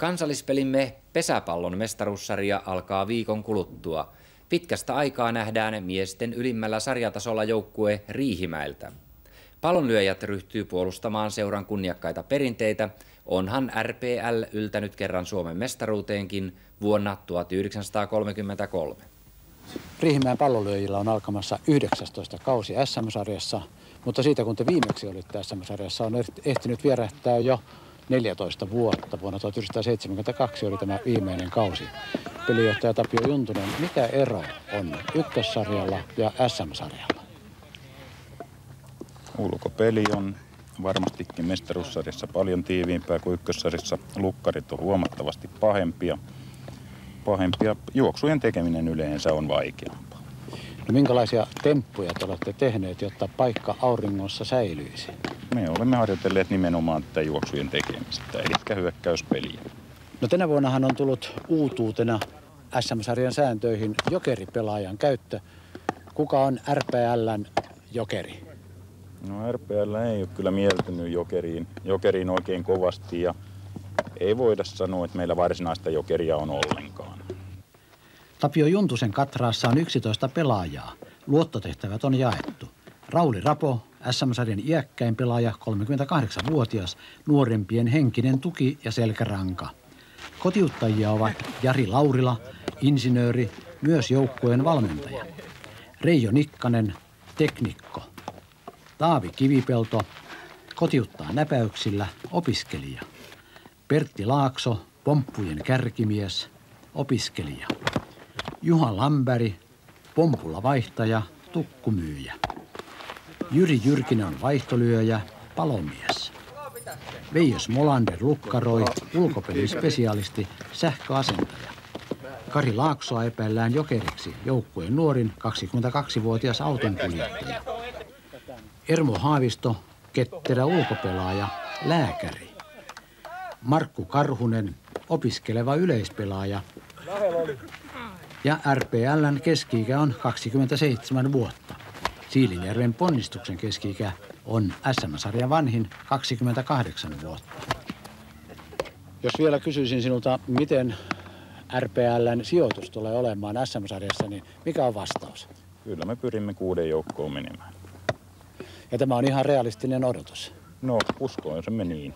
Kansallispelimme pesäpallon mestaruussarja alkaa viikon kuluttua. Pitkästä aikaa nähdään miesten ylimmällä sarjatasolla joukkue Riihimäeltä. Pallonlyöjät ryhtyy puolustamaan seuran kunniakkaita perinteitä, onhan RPL yltänyt kerran Suomen mestaruuteenkin vuonna 1933. Riihimäen pallonlyöjillä on alkamassa 19 kausi SM-sarjassa, mutta siitä kun te viimeksi olitte SM-sarjassa, on ehtinyt vierähtää jo 14 vuotta. Vuonna 1972 oli tämä viimeinen kausi. Pelijohtaja Tapio Juntunen, mikä ero on ykkössarjalla ja SM-sarjalla? Ulkopeli on varmastikin mestaruussarjassa paljon tiiviimpää kuin ykkössarjassa. Lukkarit on huomattavasti pahempia. Juoksujen tekeminen yleensä on vaikeampaa. No minkälaisia temppuja te olette tehneet, jotta paikka auringossa säilyisi? Me olemme harjoitelleet nimenomaan tätä juoksujen tekemistä, eli hyökkäyspeliä. No tänä vuonnahan on tullut uutuutena SM-sarjan sääntöihin jokeripelaajan käyttö. Kuka on RPL:n jokeri? No RPL ei ole kyllä mieltynyt jokeriin oikein kovasti ja ei voida sanoa, että meillä varsinaista jokeria on ollenkaan. Tapio Juntusen katraassa on 11 pelaajaa. Luottotehtävät on jaettu. Rauli Rapo, SM-sarjan iäkkäin pelaaja, 38-vuotias, nuorempien henkinen tuki ja selkäranka. Kotiuttajia ovat Jari Laurila, insinööri, myös joukkueen valmentaja. Reijo Nikkanen, teknikko. Taavi Kivipelto, kotiuttaa näpäyksillä, opiskelija. Pertti Laakso, pomppujen kärkimies, opiskelija. Juha Lamberg, pompulla vaihtaja, tukkumyyjä. Jyri Jyrkinen on vaihtolyöjä, palomies. Veijo Smolander lukkaroi, ulkopelispesialisti, sähköasentaja. Kari Laaksoa epäillään jokeriksi, joukkueen nuorin 22-vuotias autonkuljettaja. Ermo Haavisto, ketterä ulkopelaaja, lääkäri. Markku Karhunen, opiskeleva yleispelaaja. Ja RPL:n keski-ikä on 27 vuotta. Siilinjärven ponnistuksen keski-ikä on SM-sarjan vanhin 28 vuotta. Jos vielä kysyisin sinulta, miten RPL:n sijoitus tulee olemaan SM-sarjassa, niin mikä on vastaus? Kyllä me pyrimme 6 joukkoon menemään. Ja tämä on ihan realistinen odotus. No uskoin se me niin.